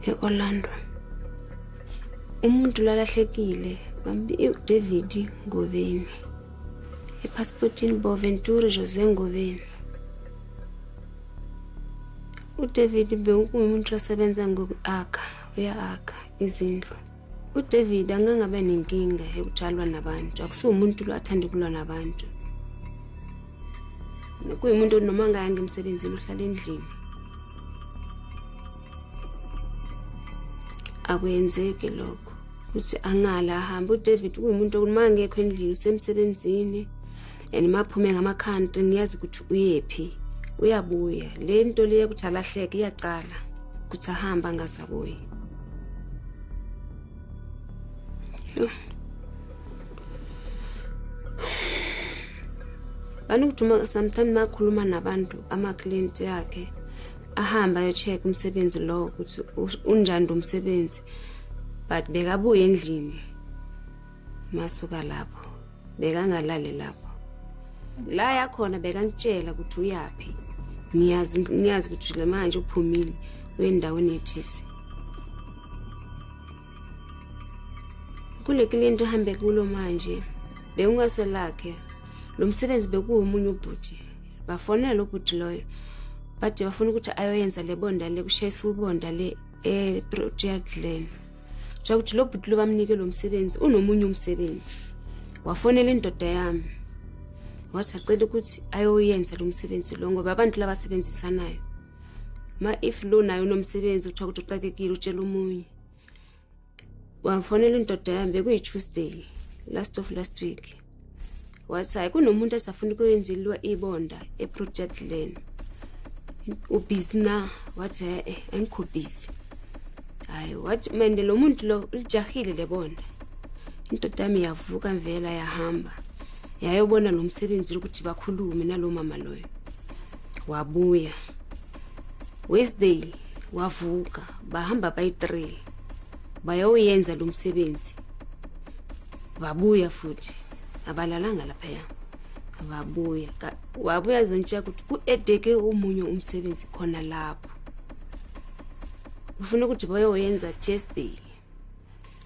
eOrlando. Umuntu lalahlekile David Ngobeni. Epassportini Boventura Jose Ngobeni. uDavid bekuwumuntu osebenza ngoku-akha, uya-akha izindlu. uDavid angangabe nenkinga yokutshalwa nabantu, akusiwo umuntu lo athanda ukulwa nabantu. Kuyimuntu noma ngayanga emsebenzini uhlala endlini. Akuyenzeki lokho ukuthi angala ahamba. uDavid kuyimuntu noma ngekho endlini usemsebenzini and maphume ngamakhanda ngiyazi ukuthi uyephi, uyabuya. Le nto leyo ukuthi alahleke iyacala ukuthi ahamba ngazabuye. Banukutuma sometimes makhuluma nabantu ama-client yakhe ahamba ayo-check umsebenzi lo ukuthi unjani umsebenzi, but bekabuye endlini masuka lapho, bekangalale lapho. La yakhona bekangitshela ukuthi uyapi. Ngiyazi ukuthi le manje uphumile uyendaweni ethisi. Kule client ehambe kulo manje bekungaselakhe. Lo msebenzi bekuwumunye ubhuti. Bafonela lo bhuti loyo. Bathi bafuna ukuthi ayoyenza le bonda le kushayisa ubonda le Project Glen. Ukuthi lo bhuti lo bamnike lo msebenzi unomunye umsebenzi. Wafonela indoda yami. Wathi acela ukuthi ayoyenza lo msebenzi lo ngoba abantu labasebenzisanayo. If lo nayo nomsebenzi uthola ukuthi uxakekile utshela umunye. Wafonela indoda yami bekuyi-Tuesday last week. Wathi hayi kunomuntu asafuna ukuyenzilwa ibonda eProject Glen. Ubusy na? Wathi angikho busy. Hayi wathi manje lo muntu lo ulijahile le bonda. Indoda yami yavuka mvela yahamba. Yayobona lo msebenzi ukuthi bakhulume nalo mama loyo. Wabuya. Wednesday wavuka bahamba by-3. Bayoyenza lo msebenzi. Babuya futhi. Abalalanga lapha. Babuya. Wabuya zontsha ukuthi ku-edeke omunye umsebenzi khona lapho. Ufuna ukuthi bayoyenza Thursday.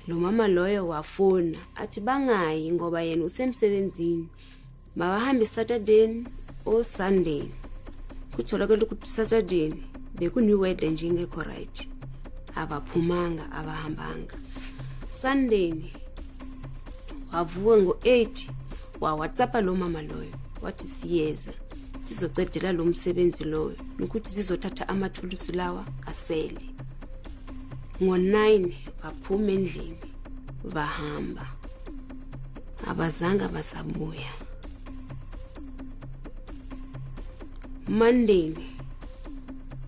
Lo mama loyo wafona athi bangayi ngoba yena usemsebenzini. Mabahambe Saturday or Sunday. Kutholakala ukuthi Saturday bekuni weather nje ingekho right. Abaphumanga abahambanga. Sunday wavuka ngo-8 WhatsApp lo mama loyo wathi siyeza sizocedela lo msebenzi loyo ukuthi sizothatha amathulusi lawa asele. Ngo-9 baphuma endlini bahamba. Abazanga basabuya. Monday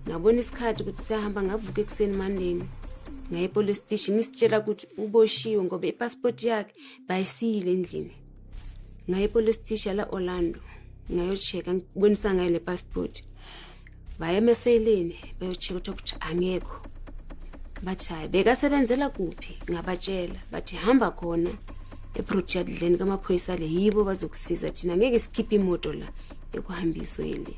ngabona isikhathi ukuthi siyahamba ngavuka ekuseni Monday ngaye police station ngisitshela ukuthi uboshiwe ngoba ipassport yakhe bayisile endlini. Ngaye police station la Orlando ngayocheka ngibonisa ngayo le passport. Baye emeseleni bayocheka ukuthi angekho. Bathi hayi bekasebenzela kuphi ngabatshela bathi hamba khona eProject Glen kamaphoyisa le yibo bazokusiza thina ngeke sikhiphe imoto la ekuhambisele.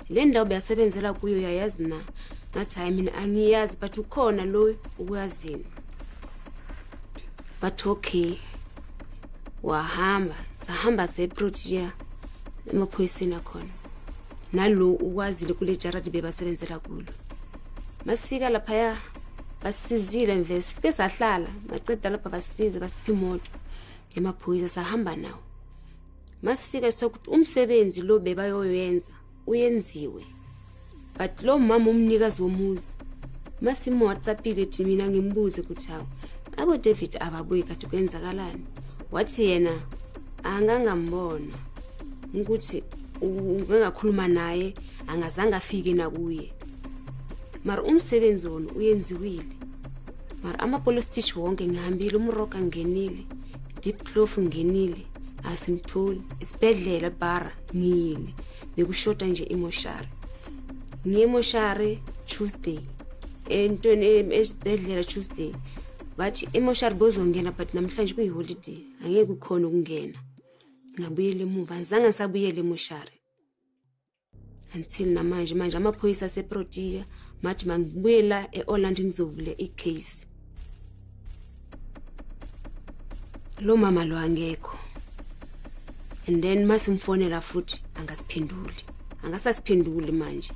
Le ndawo beyasebenzela kuyo yayazi na? Ngathi hayi mina angiyazi but ukhona lo ukuyazini. Bathi okay. Wahamba sahamba seProject emaphoyiseni akhona. Nalo ukwazile kule jaradi bebasebenzela kulo. Masifika lapha basizile mvesi fike sahlala maceda lapha basize basipha imoto emaphoyisa sahamba nawo. Masifika sokuthi umsebenzi lo bebayoyenza uyenziwe. But lo mama umnikazi womuzi masimo WhatsAppile ethi mina ngimbuze ukuthi hawo abo David ababuyi kathi kwenzakalani. Wathi yena angangambona ukuthi ungakhuluma naye angazange afike nakuye. Mara umsebenzi wona uyenziwile. Mara ama-police station wonke ngihambile, uMroka ngenile, Deep Clough ngenile, asimtholi, isibhedlela bara ngiyile. Bekushota nje emoshari. Ngiyemoshari Tuesday. Entweni esibhedlela Tuesday. Bathi emoshari bozongena but namhlanje kuyiholiday. Angeke ukhona ukungena. Ngabuyele emuva, ngizange ngisabuyele emoshari. Until manje amaphoyisa aseProject mathi mangibuyela eOrlando ngizovule icase. Lo mama lo angekho. And then masimfonela futhi angasasiphenduli manje.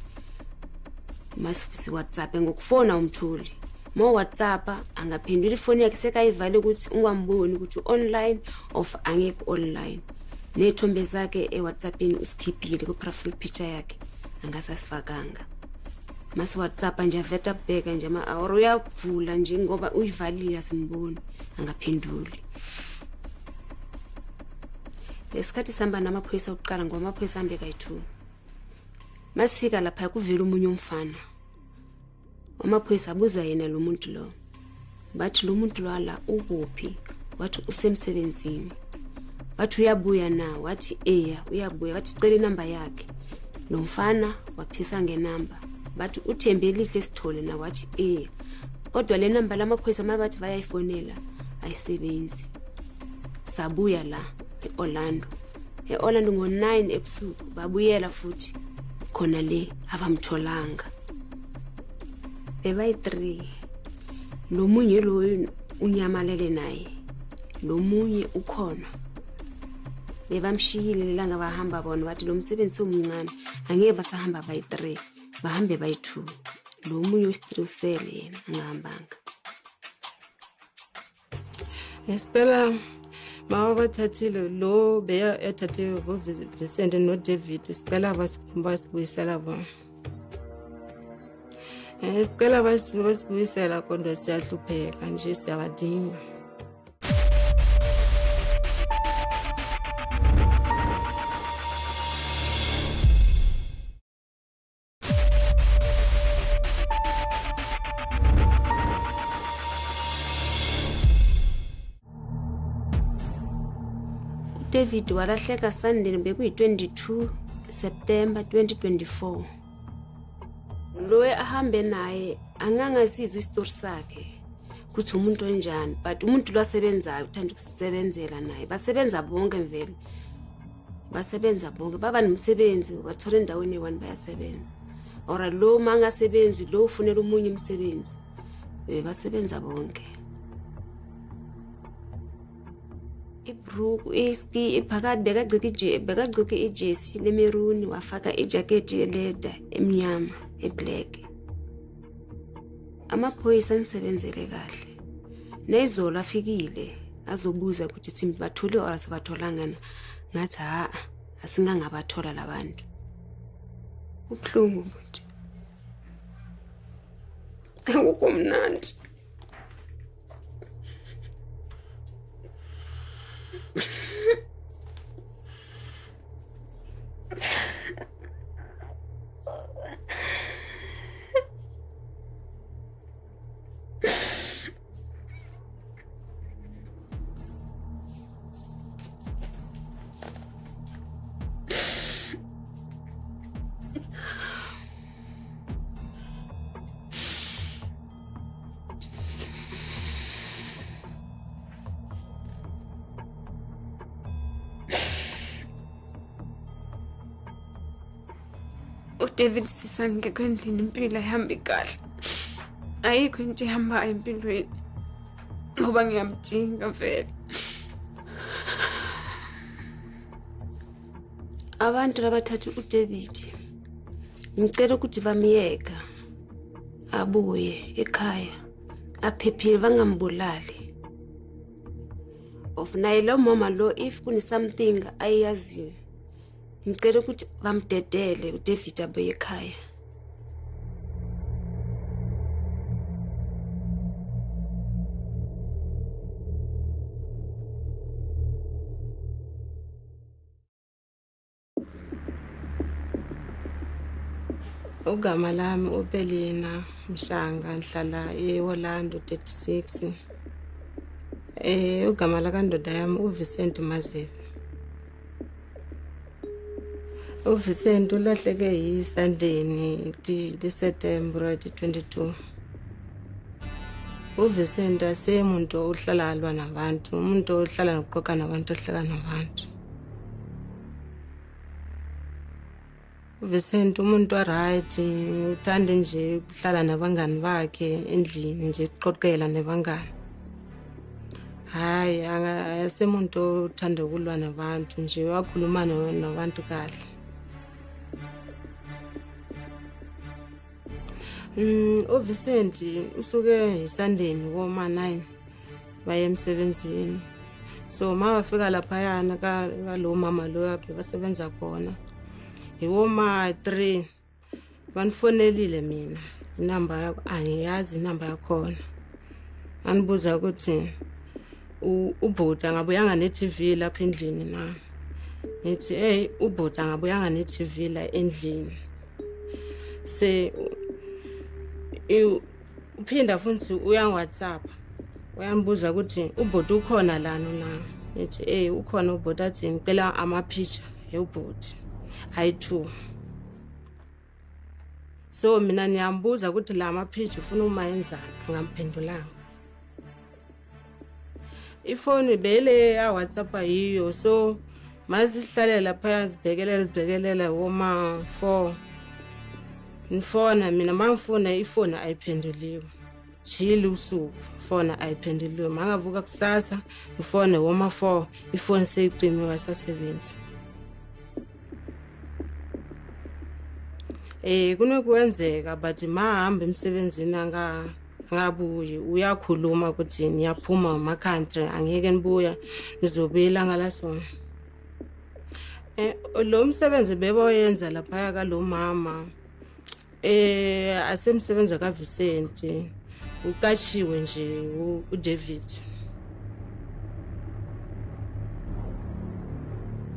Masifisi WhatsApp ngokufona umthuli. Mo WhatsApp angaphenduli ifoni yakhe sekayivale ukuthi ungamboni ukuthi online of angekho online. Nethombe zakhe eWhatsAppini usikhiphile ku profile picture yakhe angasasifakanga. Mas WhatsApp nje aveta bheka nje ama-hour uyavula nje ngoba uyivalile asimboni angaphenduli. Lesikhathi sihamba namaphoyisa uqala ngoba amaphoyisa ambe kayi2. Masifika lapha kuvela umunye umfana. Amaphoyisa abuza yena lo muntu lo. Bathi lo muntu lo ala ukuphi? Wathi usemsebenzini. Wathi uyabuya na? Wathi uyabuya. Wathi cela inamba yakhe. Lo mfana waphisa ngenamba. Bathi uThembelihle Sithole na? Wathi kodwa le namba lamaphoyisa mabathi bayayifonela ayisebenzi. Sabuya la eOrlando. eOrlando ngo9 ebusuku babuyela futhi khona le abamtholanga. Bebayi3. Lo munye lo unyamalele naye. Lo munye ukhona. Bebamshiyile lelanga bahamba bona bathi lo msebenzi omncane angeke basahamba bayi3 bahambe bayi2. Lo munye u3 usele yena angahambanga. Estela mawa bathathile lo beya ethathe bo Vincent no David sicela basibuyisela bona. Sicela basibuyisela kodwa siyahlupheka nje siyabadinga. David walahleka Sunday bekuyi22 September 2024. Lo ahambe naye angangazizwa isitori sakhe kuthi umuntu onjani, but umuntu lo asebenzayo uthanda ukusebenzela naye. Basebenza bonke mvele. Basebenza bonke baba nomsebenzi bathola endaweni e1 bayasebenza. Ora lo mangasebenzi lo ufunela umunye umsebenzi. Basebenza bonke. Ibruku iski iphakathi bekagcoke ijesi lemeruni wafaka ijacket yeleda emnyama eblack. Amaphoyisa nisebenzele kahle. Nezolo afikile azobuza ukuthi simbathole or asibatholanga na. Ngathi asingangabathola labantu. Ubhlungu nje. Akukho mnandi. David sisange kwendlini impilo ihamba kahle. Ayikho into ihamba empilweni. Ngoba ngiyamdinga vele. Abantu labathathu uDavid. Ngicela ukuthi bamiyeka. Abuye ekhaya. Aphephile bangambulali. Of naye lo mama lo if kuni something ayazi. Ngicela ukuthi bamdedele uDavid abuye ekhaya. Ugama lami uBelina Mshanga ngihlala eOrlando 36. Ugama la kandoda yami uVincent Mazeve. uVincent ulahleke yiSundayni September 22. uVincent asemuntu ohlala alwa nabantu, umuntu ohlala nokuqoqa nabantu, ohlala nabantu. uVincent umuntu right, uthanda nje ukuhlala nabangani bakhe endlini nje ukuqoqela nebangani. Hayi ayasemuntu uthanda ukulwa nabantu nje, wakhuluma nabantu kahle. uVincent usuke isandeni woma 9 baye emsebenzini. So mawafika laphayana kalo mama lo yaphe basebenza khona. Iwoma 3 banifonelile mina. Inamba angiyazi inamba yakhona. Anibuza ukuthi ubhuti angabuyanga ne-TV lapha endlini na. Ngithi hey ubhuti angabuyanga ne-TV la endlini. Se uphinda futhi uya WhatsApp. Uyambuza ukuthi ubhuti ukhona lana na. Ngithi hey ukhona ubhuti athi ngicela ama-picture ubhuti. Ayi2. So mina niyambuza ukuthi la ama-picture ufuna uma yenzani, angamphendulanga. Ifoni bele ya WhatsApp ayiyo, so masihlalele lapha sibhekelela woma 4. Ngifona mina mangifuna ifoni ayiphenduliwe. Jili usuku fona ayiphenduliwe. Mangavuka kusasa ngifone woma 4 ifoni seyicime wasasebenza. Kunokwenzeka but mahamba emsebenzini angabuye uyakhuluma ukuthi niyaphuma ma country angeke nibuya nizobela ngalasona. Lo msebenzi beboyenza lapha ka lo mama asemsebenza ka Vincent uqashiwe nje uDavid.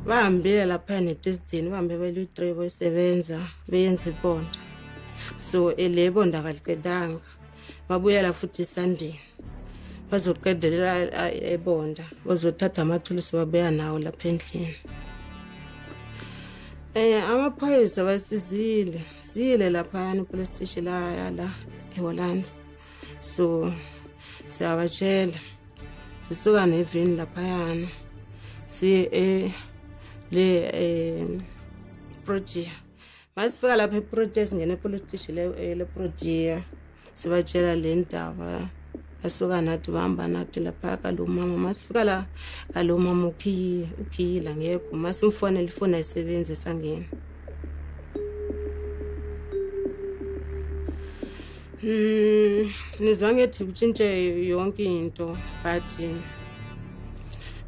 Bahambile lapha neTesdini bahambe belu 3 bosebenza beyenza ibonda. So elebonda kaliqedanga babuyela futhi Sunday bazoqedelela ebonda bazothatha amathulusi babeya nawo lapha endlini. Amaphoyisa basizile lapha police station la eHolland. So siyabashela sisuka nevini lapha yana si le Protea. Masifika lapha eProtea singene police station le Protea sibatshela le ndaba asuka nathi bahamba nathi lapha kalo mama. Masifika la kalo mama ukhiyila ngekho, masimfonela ifoni ayisebenze sangena. Nizwa ngethi kutshintshe yonke into but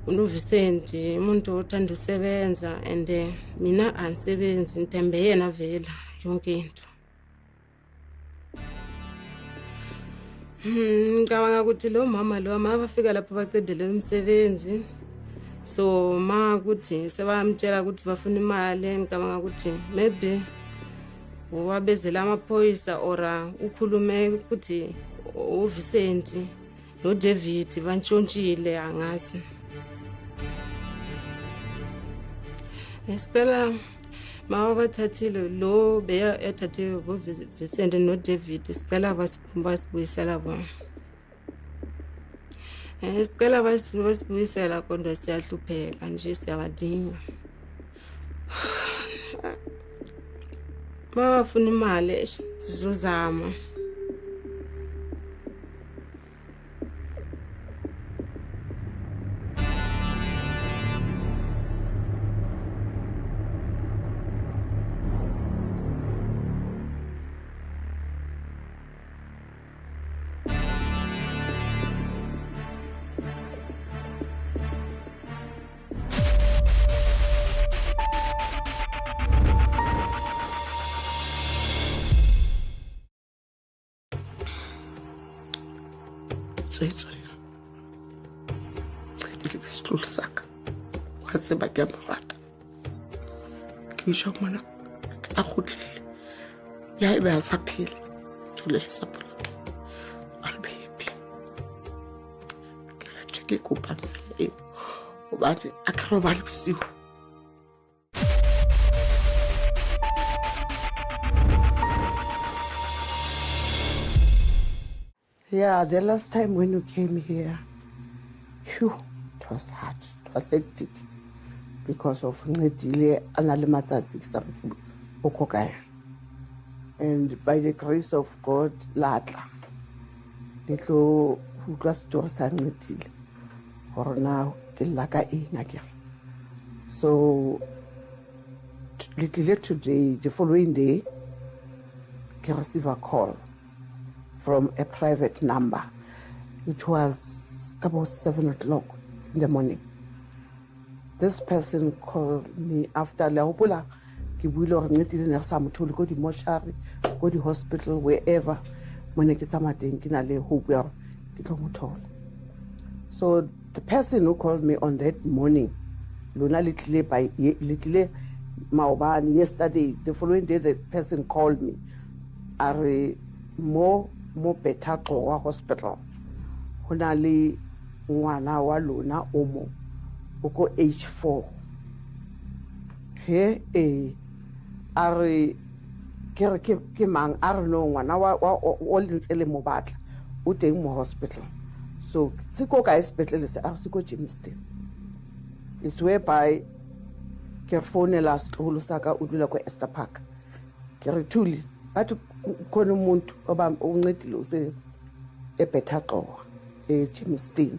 uVincent umuntu othanda usebenza and mina angisebenzi ntembe yena vela yonke into. Ngicabanga ukuthi lo mama lo mabafika lapho baqedele umsebenzi, so kuthi sebamtshela ukuthi bafuna imali. Ngicabanga ukuthi maybe wabezela amaphoyisa ora ukhulume ukuthi uVincent noDavid bantshontshile angazi. Esicela mawabathathile lo beya ethathe uVincent noDavid sicela basibuyisela bona. Sicela basibuyisela kodwa siyahlupheka nje siyabadinga. Mawafuna imali sizozama. Sorry. Isihlulu sakhe waseba ke amabata ke isho mona akhutlile ya ibe asaphila thole lesapho albe happy ke cheke kupa mfile ubani akrobali bisiwe. Yeah, the last time when you came here, it was hard, it was hectic because of Ngedile analematsatsi something. okay. And by the grace of God, latla litlo utlwa story sa nnetile gore na ke laka eng akere. So little today, the following day, I received a call from a private number. It was about 7 o'clock in the morning. This person called me after la hopola ke buile gore nnetile ne sa mothole go di mortuary, go di hospital, wherever mone ke tsamateng ke na le hope ya ke tlo mothola. So the person who called me on that morning, lona litile maobane yesterday, the following day the person called me are mo Betaqwa hospital ho na le ngwana wa lona o mo o ko H4 he are ke mang are no ngwana wa o lentsele mo batla o teng mo hospital. So siko ka hospital se a siko Germiston. It's whereby ke founela siholo saka o dula ko Esther Park ke re thuli athi khona umuntu oba uncedile use eBetaqwa Germiston.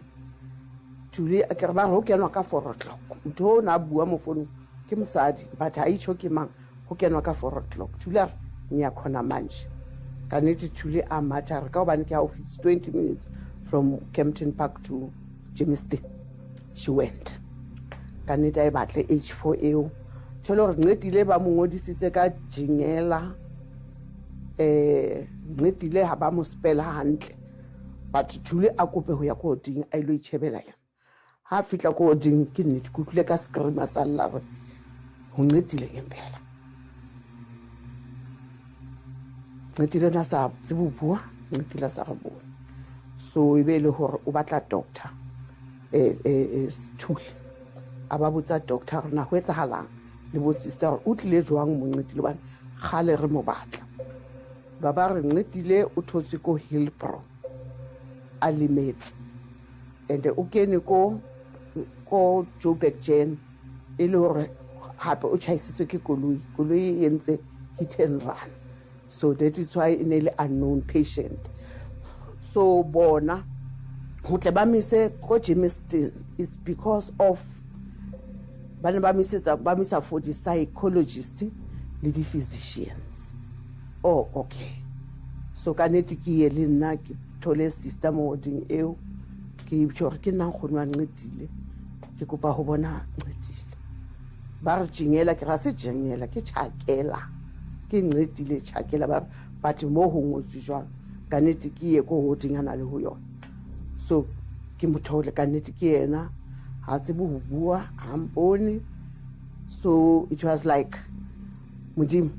Thuli a ke re ba ho kenwa ka 4 o'clock motho o na bua mo phone ke mosadi but ha itsho ke mang ho kenwa ka 4 o'clock. Thuli a nya khona manje ka neti Thuli a matter ka obane ke office 20 minutes from Kempton Park to Germiston. She went kaneta e batle H4 eo tsholo re nnetile ba mo ngodisitse ka jingela nnetile ha ba mo spela hantle but Thuli a kope ho ya ko ding a ilo itshebela ya ha fitla ko ding ke nnete ku tlile ka screamer sa llare ho nnetile ngempela nnetile na sa tsibubua nnetile sa rabo. So e be le hore o batla doctor Thuli aba botsa doctor na ho etsahalang le bo sister o tlile jwang mo nnetile bana gale re mo batla ba ba re nnetile o thotse ko Hillbrow a limits and o kene ko Joburg Jen e le hore hape o chaisitswe ke koloi entse hit and run. So that is why in an unknown patient. So bona ho tle ba mise ko Germiston is because of bana ba misa for the psychologist le di physicians. Oh okay. So kaneti ke ye le nna ke thole sister mo ding eo ke tshore ke nna go nwa nnetile ke kopa ho bona nnetile ba re jingela ke ra se jingela ke tshakela ke nnetile tshakela ba but mo ho ngotsi jwalo kaneti ke ye ko ho dingana le ho yona. So ke mothole kaneti ke yena ha tsebo ho bua ha mpone. So it was like Modimo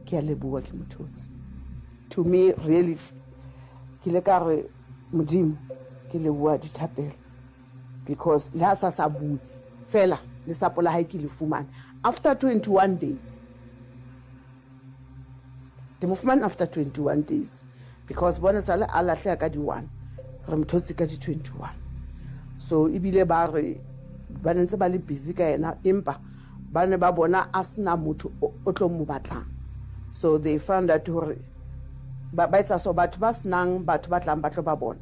ke a leboha ke mothosi. To me really ke le ka re Modimo ke leboha dithapelo because le ha sa bua fela le sapola ha ke le fumana after 21 days. The movement after 21 days because bona sale a lahle ka di 1 re mthotsi ka di 21. So ibile ba re ba ntse ba le busy ka ena empa ba ne ba bona asna motho o tlo mo batlang. So they found out hore ba itsa so batho ba snang batho ba tlang ba tlo ba bona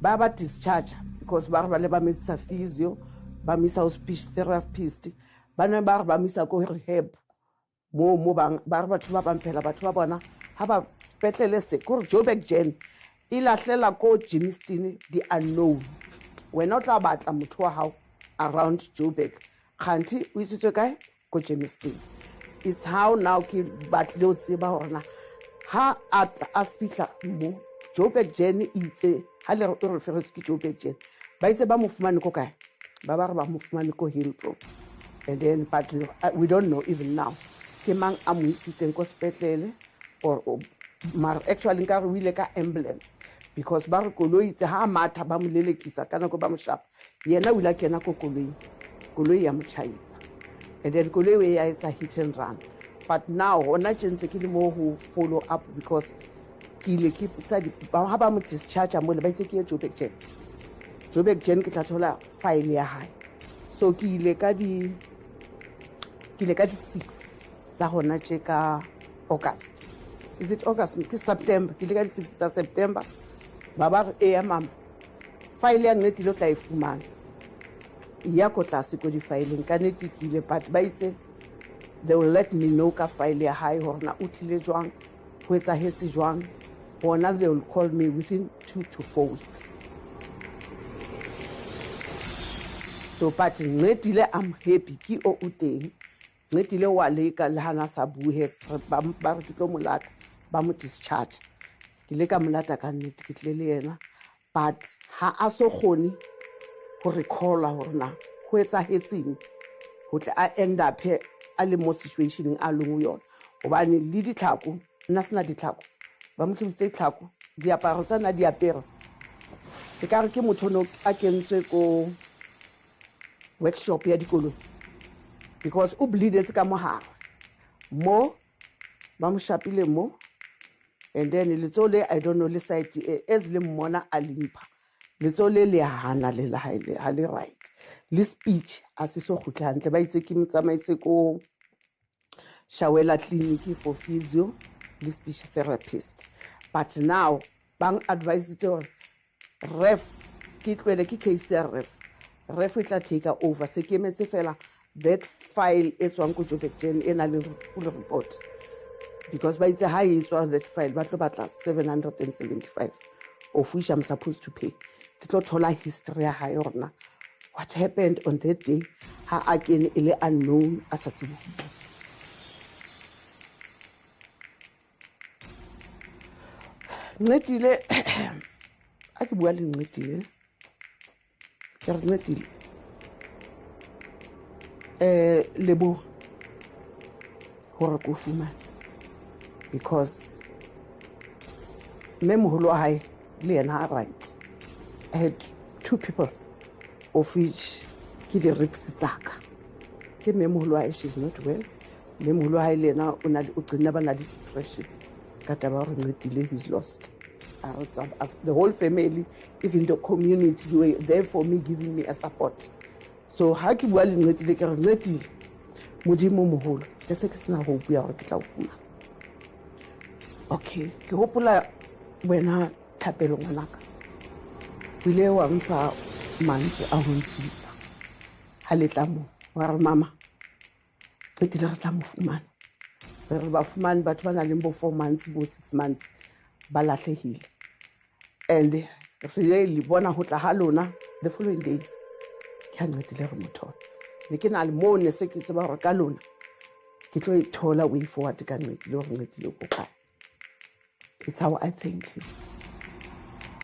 ba discharge because ba re ba le ba misa physio ba misa speech therapist ba ne ba re ba misa ko rehab mo bang ba re batho ba bampela batho ba bona ha ba spetlele se ko Joburg Jen e lahlela ko Germiston di unknown wena o tla batla motho wa hao around Joburg khanti o isitswe kae ko Germiston. It's how now ke batle o tseba hore na ha a fitla mo Joburg Jen itse ha le re reference ke Joburg Jen ba itse ba mo fumane ko kae ba ba re ba mo fumane ko Hillbrow and then but we don't know even now ke mang a mo isitseng ko spetlele or mar actually nka re wile ka ambulance because ba re koloi itse ha matha ba mo lelekisa kana ko ba mo shapa yena o ila kena ko koloi ya mo chaisa and then koloi we ya etsa hit and run but now ona tshentse ke le mo ho follow up because ke ile ke sa di ha ba mo discharge mo le ba itse ke Joburg Jen ke tla thola file ya hae. So ke ile ka di 6 tsa hona tje ka August. Is it August? Ke September. Ke le ka di 6 tsa September. Ba ba re ya mama. File ya nnete lo tla e fumana. Ya ko tlase ko di fileng ka nnete kile but ba itse they will let me know ka file ya hae hore na o tlile jwang ho etsahetse jwang. Bona they will call me within 2 to 4 weeks. So but nnetile I'm happy ki o teng. Nnetile wa leka le hana sa buhe ba re ke tlo molata ba mo discharge. Ke le ka molata ka nnete ke tle le yena but ha a so khone ho recalla hore na ho etsahetseng ho tle a end up he a le mo situation a leng yona hobane le ditlhako nna sena ditlhako ba mo tlhobise ditlhako diaparo tsana di apere ke ka re ke motho no a kentswe ko workshop ya dikolo because o bleedetse ka mohara mo ba mo shapile mo and then letsole I don't know le site as le mmona a limpa letsole le hana le la haile ha le right le speech a se so khutla hantle ba itse ke mtsamaise ko Shawela clinic for physio le speech therapist but now bang advise it ref ke tlwele ke case ya ref itla take over se ke metse fela that file e tswang ko Joburg ena le full report because by the high is that file but batla 775 of which I'm supposed to pay ke tlo thola history ya ha yona what happened on that day ha again ile unknown assassin nnetile a ke bua le nnetile ke re nnetile lebo hore ko fumana because memoholo wa hae le yena right I had 2 people of which ke di rips tsaka ke memoholo wa she's not well memoholo wa hae le yena o na o qina ba na di depression ka taba re nnetile he's lost the whole family even the community were there for me giving me a support so ha ke bua le nnetile ke re nnetile modimo moholo ke se ke sena hope ya hore ke tla o fumana okay ke hopola wena thapelo ngwanaka ile wa mfa mantse a ho ntisa ha le tla mo wa re mama ke tla re tla mo fumana re ba fumana batho ba na le bo 4 months bo 6 months ba lahlehile and really bona ho tla ha lona the following day ke ha nnetile re motho le ke na le mo ne se ke tseba hore ka lona ke tlo ithola way forward ka nnetile hore nnetile ko kae. It's how I thank you.